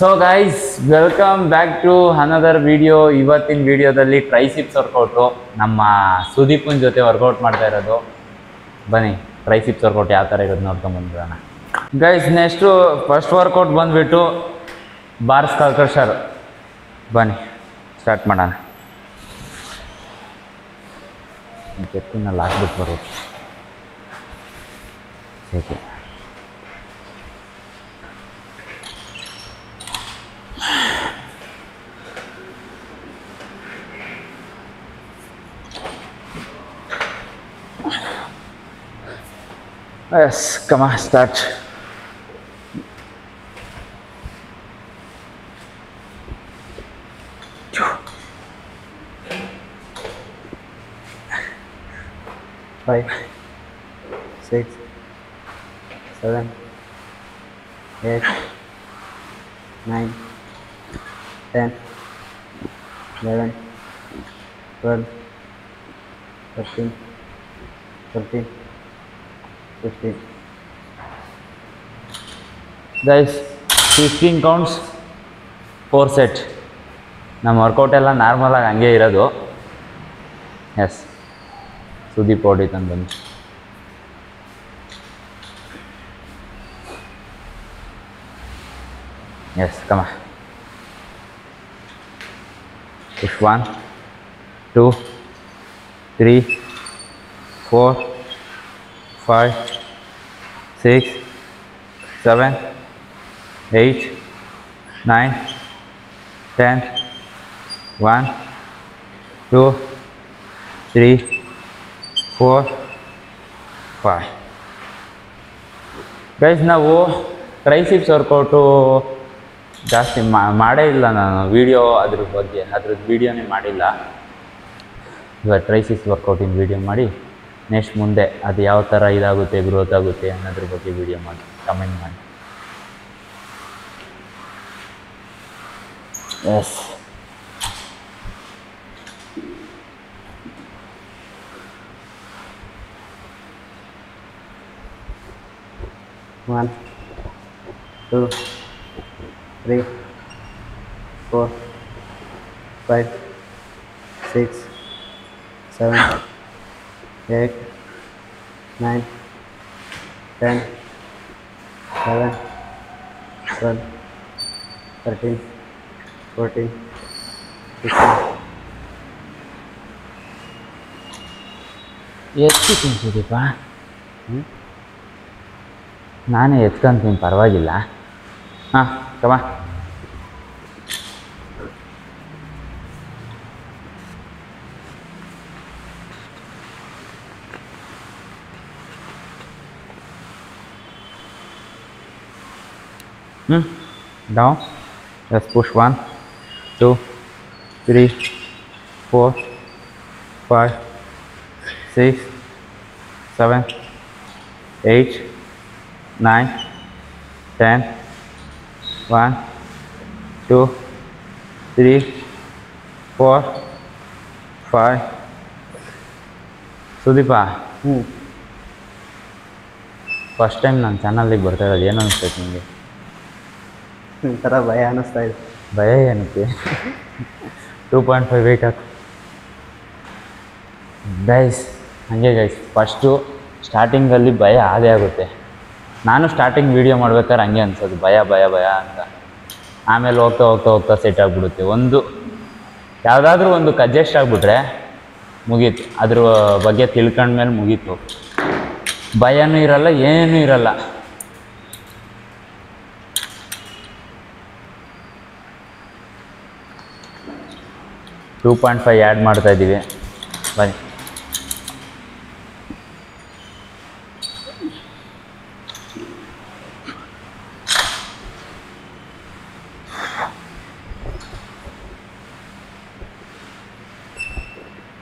So guys welcome back to another video. ಇವತ್ತಿನ ವಿಡಿಯೋದಲ್ಲಿ triceps workout ನಮ್ಮ ಸುದೀಪನ್ ಜೊತೆ ವರ್ಕೌಟ್ ಮಾಡ್ತಾ ಇರೋದು. ಬನ್ನಿ ಟ್ರೈಸಿಪ್ಸ್ ವರ್ಕೌಟ್ ಯಾವ ಥರ ಇರೋದು ನೋಡ್ಕೊಂಬಂದ್ಬಿಡೋಣ ಗೈಸ್. ನೆಕ್ಸ್ಟು ಫಸ್ಟ್ ವರ್ಕೌಟ್ ಬಂದುಬಿಟ್ಟು ಬಾರ್ಸ್ ಕಲ್ಕರ್ಷರ್. ಬನ್ನಿ ಸ್ಟಾರ್ಟ್ ಮಾಡೋಣ. ಕೆತ್ತಿನಲ್ಲಿ ಹಾಕ್ಬಿಟ್ಟು ಬರೋದು okay. Yes, come on, start. Five, 6, 7, 8, 9, 10, 11, 12, 13, 14, 15. Guys, 15 counts 4 set. ನಮ್ಮ ವರ್ಕೌಟ್ ಎಲ್ಲ ನಾರ್ಮಲ್ ಆಗಿ ಹಂಗೆ ಇರೋದು. ಎಸ್, ಸುದೀಪ್ ಹೊಡಿತಾನೆ ಬಂದು. ಎಸ್, ಕಮ. Push 1, 2, 3, 4, 5, 6, 7, 8, 9, 10, 1, 2, 3, 4, 5. ಗೈಸ್, ನಾವು ಟ್ರೈಸಿಪ್ಸ್ ವರ್ಕೌಟು ಜಾಸ್ತಿ ಮಾಡೇ ಇಲ್ಲ. ನಾನು ವೀಡಿಯೋ ಅದ್ರದ್ದು ವೀಡಿಯೋನೇ ಮಾಡಿಲ್ಲ. ಇವಾಗ ಟ್ರೈಸಿಪ್ಸ್ ವರ್ಕೌಟಿನ ವೀಡಿಯೋ ಮಾಡಿ ನೆಕ್ಸ್ಟ್ ಮುಂದೆ ಅದು ಯಾವ ಥರ ಇದಾಗುತ್ತೆ, ಗ್ರೋತ್ ಆಗುತ್ತೆ ಅನ್ನೋದ್ರ ಬಗ್ಗೆ ವೀಡಿಯೋ ಮಾಡಿ ಕಮೆಂಟ್ ಮಾಡಿ. S, one, 2, 3, 4, 5, 6, 7, 8, 9, 10, 11, 12, 13, 14, 15. ಎತ್ತೀನಿ ಸುದೀಪ, ನಾನೇ ಎತ್ಕೊಂತೀನಿ, ಪರವಾಗಿಲ್ಲ. ಹಾಂ, ಕಮ. Down. Let's push 1, 2, 3, 4, 5, 6, 7, 8, 9, 10, 1, 2, 3, 4, 5. Sudeep, first time ನನ್ನ ಚಾನಲ್ಲಿಗೆ ಬರ್ತಾ ಇರೋದು. ಏನು ಅನಿಸ್ತೈತೆ ನಿಮಗೆ? ಒಂಥರ ಭಯ ಅನ್ನಿಸ್ತಾ ಇದೆ. ಭಯ ಏನಕ್ಕೆ? 2.5 ವೆಯ್ಟ್ ಹಾಕು ಗೈಸ್. ಹಾಗೆ ಗೈಸ್, ಫಸ್ಟು ಸ್ಟಾರ್ಟಿಂಗಲ್ಲಿ ಭಯ ಆದೇ ಆಗುತ್ತೆ. ನಾನು ಸ್ಟಾರ್ಟಿಂಗ್ ವೀಡಿಯೋ ಮಾಡ್ಬೇಕಾದ್ರೆ ಹಂಗೆ ಅನ್ಸೋದು, ಭಯ ಭಯ ಭಯ ಅಂತ. ಆಮೇಲೆ ಹೋಗ್ತಾ ಹೋಗ್ತಾ ಹೋಗ್ತಾ ಸೆಟ್ ಆಗಿಬಿಡುತ್ತೆ. ಯಾವುದಾದ್ರೂ ಒಂದು ಅಡ್ಜಸ್ಟ್ ಆಗಿಬಿಟ್ರೆ ಮುಗೀತು. ಅದ್ರ ಬಗ್ಗೆ ತಿಳ್ಕೊಂಡ್ಮೇಲೆ ಮುಗೀತು. ಭಯನೂ ಇರಲ್ಲ, ಏನೂ ಇರಲ್ಲ. ಟೂ 2.5 ಆ್ಯಡ್ ಮಾಡ್ತಾಯಿದ್ದೀವಿ. ಬನ್ನಿ.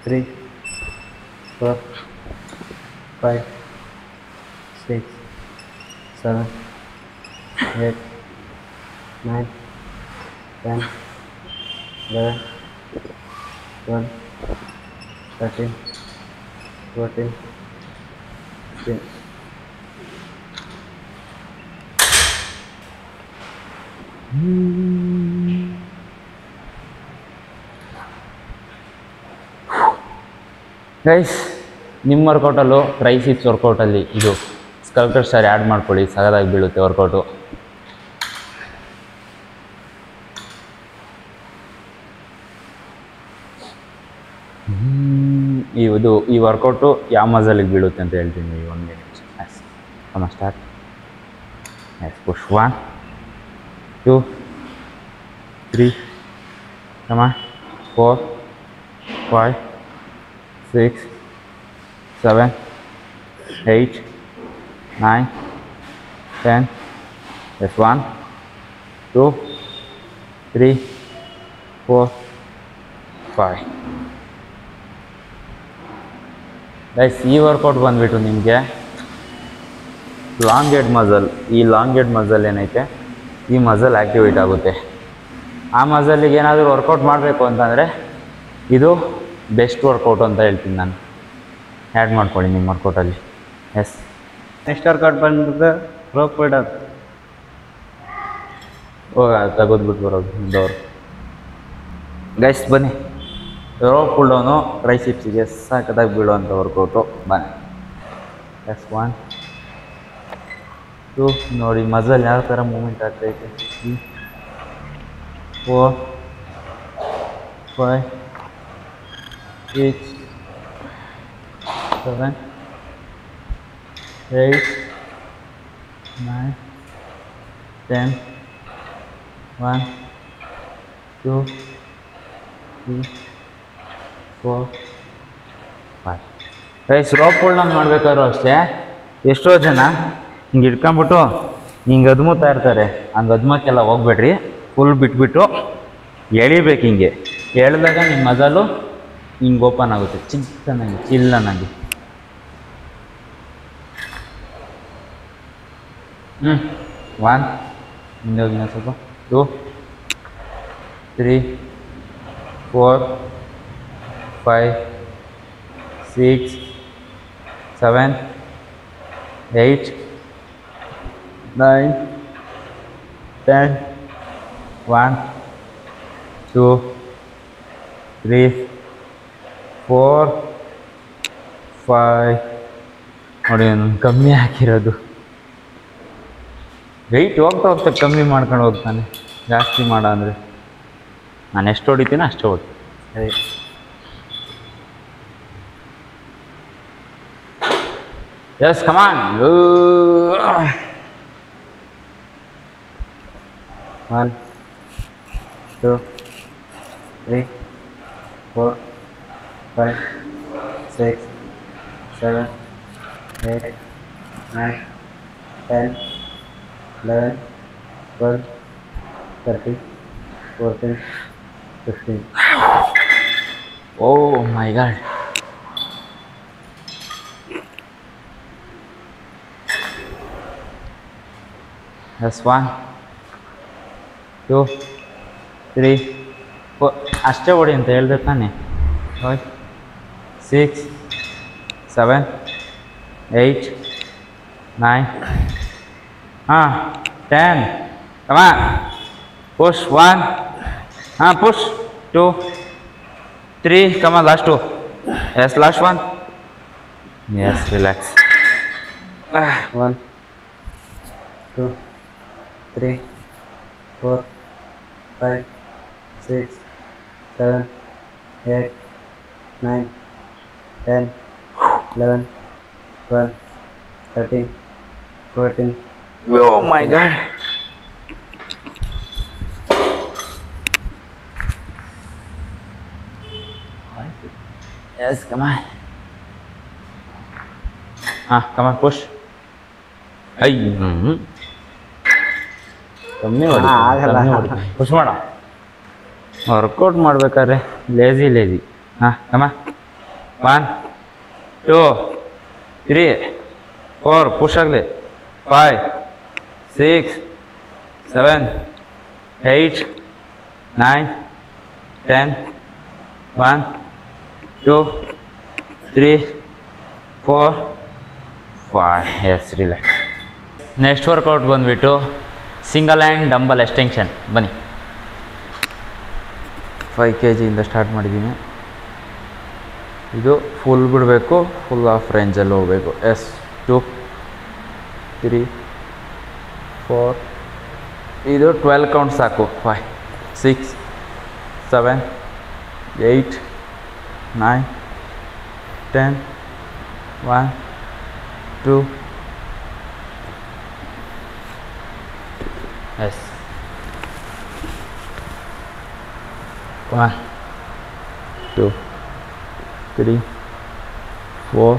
Three, 4, 5, 6, 7, 8, 9, 10, 11, 12, 13, 14, 15. ಗೈಸ್ ನಿಮ್ಮ ವರ್ಕೌಟಲ್ಲೂ ಟ್ರೈಸಿಪ್ಸ್ ವರ್ಕೌಟಲ್ಲಿ ಇದು ಸ್ಕಲ್ಪ್ಚರ್ ಸ್ಟಾರ್ ಆ್ಯಡ್ ಮಾಡ್ಕೊಳ್ಳಿ, ಸಗದಾಗಿ ಬೀಳುತ್ತೆ ವರ್ಕೌಟು. ಈ ವರ್ಕೌಟು ಯಾವ ಮಜಲಿಗೆ ಬೀಳುತ್ತೆ ಅಂತ ಹೇಳ್ತೀನಿ. 1 minute. Yes come start. Yes push 1 2 3 ಕಮ 4 5 6 7 8 9 10. Yes, 1 2 3 4 5. ಗೈಸ್ ಈ ವರ್ಕೌಟ್ ಬಂದುಬಿಟ್ಟು ನಿಮಗೆ ಲಾಂಗ್ ಹೆಡ್ ಮಸಲ್. ಈ ಲಾಂಗ್ ಹೆಡ್ ಮಸಲ್ ಏನೈತೆ, ಈ ಮಸಲ್ ಆ್ಯಕ್ಟಿವೇಟ್ ಆಗುತ್ತೆ. ಆ ಮಸಲಿಗೆ ಏನಾದರೂ ವರ್ಕೌಟ್ ಮಾಡಬೇಕು ಅಂತಂದರೆ ಇದು ಬೆಸ್ಟ್ ವರ್ಕೌಟ್ ಅಂತ ಹೇಳ್ತೀನಿ ನಾನು. ಆ್ಯಡ್ ಮಾಡ್ಕೊಳ್ಳಿ ನಿಮ್ಮ ವರ್ಕೌಟಲ್ಲಿ. ಎಸ್ ನೆಕ್ಸ್ಟ್ ವರ್ಕೌಟ್ ಬಂದು ರೋಪ್ ಬಿಡೋದು. ತೆಗೆದ್ಬಿಟ್ಟು ಬರೋದು ಮುಂದವರು. ಗೈಸ್ ಬನ್ನಿ, ರೋಪ್ ಪುಲ್ ಡೌನು ಟ್ರೈಸಿಪ್ಸಿಗೆ ಸಾಕದಾಗಿ ಬೀಳುವಂಥ ವರ್ಕೌಟು. ಬನ್ನಿ. ಎಸ್ 1 2 ನೋಡಿ ಮಸಲ್ ಯಾವ ಥರ ಮೂಮೆಂಟ್ ಆಗ್ತೈತೆ. 4 5 6 7 8 9 10. 1 2 3 4 5. ಗೈಸ್ ರೋಪ್ ಪುಲ್ ಡೌನ್ ಮಾಡಬೇಕಾದ್ರೂ ಅಷ್ಟೇ, ಎಷ್ಟೋ ಜನ ಹಿಂಗೆ ಇಟ್ಕೊಂಬಿಟ್ಟು ಹಿಂಗೆ ಅದ್ಮುತ್ತಾ ಇರ್ತಾರೆ. ಹಂಗೆ ಅದ್ಮಕ್ಕೆಲ್ಲ ಹೋಗ್ಬೇಡ್ರಿ. ಫುಲ್ ಬಿಟ್ಬಿಟ್ಟು ಎಳಿಬೇಕು. ಹಿಂಗೆ ಎಳೆದಾಗ ನಿಮ್ಮ ಮಜಲು ಹಿಂಗೆ ಓಪನ್ ಆಗುತ್ತೆ, ಚಿಕ್ಕನಾಗಿ ಚಿಲ್ಲನಾಗಿ. 1 ಮುಂದೆ ಹೋಗಿ ಸ್ವಲ್ಪ 2 3 4 5 6 7 8 9 10. 1 2 3 4 5. ನೋಡಿ ನಾನು ಕಮ್ಮಿ ಹಾಕಿರೋದು. ವೆಯ್ಟ್ ಹೋಗ್ತಾ ಹೋಗ್ತಾ ಕಮ್ಮಿ ಮಾಡ್ಕೊಂಡು ಹೋಗ್ತಾನೆ. ಜಾಸ್ತಿ ಮಾಡ ಅಂದರೆ ನಾನು ಎಷ್ಟು ಹೊಡಿತೀನೋ ಅಷ್ಟು ಹೊಡಿ. ಸರಿ. Yes come on. 1 2 3 4 5 6 7 8 9 10 11 12 13 14 15. Oh my god. Yes 1 2 3 4 ಅಷ್ಟೇ ಹೊಡಿ ಅಂತ ಹೇಳ್ದೆ ತಾನೆ. 5 6 7 8 9 10. Come on. Push 1. Push 2 3. Come on, last 2. Yes, last 1. Yes, relax. 1 2 3 4 5 6 7 8 9 10 11 12 13 14. Oh my god. Yes, come on. Come on, push. Hey. ಕಮ್ಮಿ ಮಾಡಿ ಪುಷ್ ಮಾಡ. ವರ್ಕೌಟ್ ಮಾಡ್ಬೇಕಾದ್ರೆ ಲೇಜಿ. ಕಮ 1 2 3 4 ಪುಷ್ ಆಗಲಿ. 5 6 7 8 9 10 1 2 3 4 5. Yes relax. ನೆಕ್ಸ್ಟ್ ವರ್ಕೌಟ್ ಬಂದುಬಿಟ್ಟು ಸಿಂಗಲ್ ಹ್ಯಾಂಡ್ ಡಂಬಲ್ ಎಕ್ಸ್ಟೆನ್ಷನ್. ಬನ್ನಿ. 5 kg ಇಂದ start ಮಾಡಿದ್ದೀನಿ. ಇದು ಫುಲ್ ಬಿಡಬೇಕು, ಫುಲ್ ಆಫ್ ರೇಂಜಲ್ಲಿ ಹೋಗಬೇಕು. 2 3 4 ಇದು 12 ಕೌಂಟ್ ಸಾಕು. 5 6 7 8 9 10 1 2 ಎಸ್ 1 2 3 4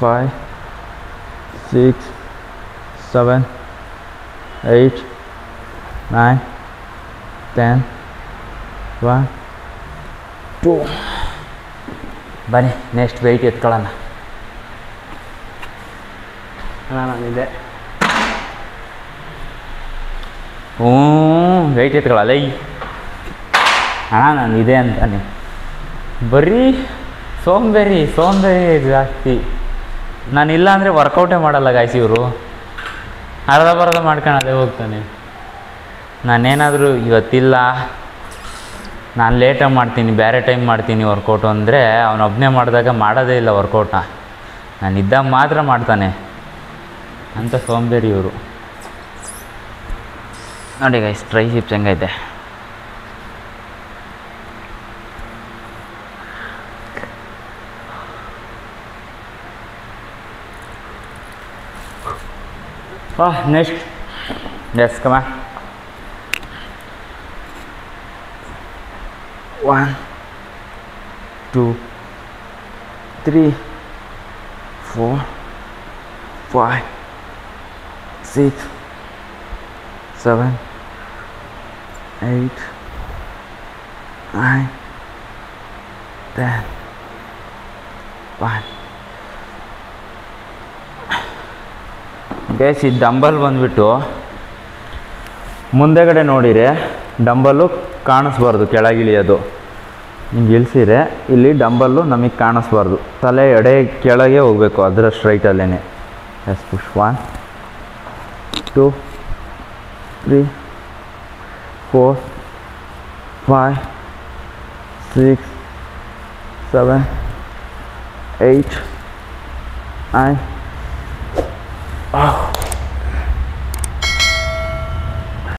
5 6 7 8 9 10 1 2. ಬನ್ನಿ ನೆಕ್ಸ್ಟ್ ವೆಯ್ಟ್ ಎತ್ಕೊಳ್ಳೋಣ. ನಾನಿದೆ. ವೆಯ್ಟ್ ಎತ್ಕೊಳ್ಳಲ್ಲ ಈ ನಾನು ಇದೆ ಅಂತಾನೆ. ಬರೀ ಸೋಂಬೇರಿ ಜಾಸ್ತಿ. ನಾನಿಲ್ಲ ಅಂದರೆ ವರ್ಕೌಟೇ ಮಾಡಲ್ಲ ಗಾಯ್ಸ್. ಇವರು ಅರ್ಧ ಮಾಡ್ಕೊಳೋದೇ ಹೋಗ್ತಾನೆ. ನಾನೇನಾದರೂ ಇವತ್ತಿಲ್ಲ, ನಾನು ಲೇಟಾಗಿ ಮಾಡ್ತೀನಿ, ಬೇರೆ ಟೈಮ್ ಮಾಡ್ತೀನಿ ವರ್ಕೌಟು ಅಂದರೆ ಅವನೊಬ್ಬನೇ ಮಾಡಿದಾಗ ಮಾಡೋದೇ ಇಲ್ಲ ವರ್ಕೌಟ್ನ. ನಾನಿದ್ದಾಗ ಮಾತ್ರ ಮಾಡ್ತಾನೆ ಅಂತ ಸೋಂಬೇರಿ ಇವರು. ನೋಡಿ ಗೈಸ್ ಟ್ರೈಸಿಪ್ಸ್ ಹೆಂಗೈತೆ. ನೆಕ್ಸ್ಟ್ ಎಸ್ ಕಮ 1 2 3 4 5 6 7 8 9 10 1. ಗೈಸ್ ಈ ಡಂಬಲ್ ಬಂದುಬಿಟ್ಟು ಮುಂದೆಗಡೆ ನೋಡಿರೆ ಡಂಬಲ್ಲು ಕಾಣಿಸ್ಬಾರ್ದು, ಕೆಳಗಿಳಿಯೋದು ಹಿಂಗೆ ಇಳಿಸಿರೆ ಇಲ್ಲಿ ಡಂಬಲ್ಲು ನಮಗೆ ಕಾಣಿಸ್ಬಾರ್ದು, ತಲೆ ಎಡೆ ಕೆಳಗೆ ಹೋಗಬೇಕು, ಅದರ ಸ್ಟ್ರೈಟಲ್ಲೇ. S push 1 2 3 4 5 6 7 8 9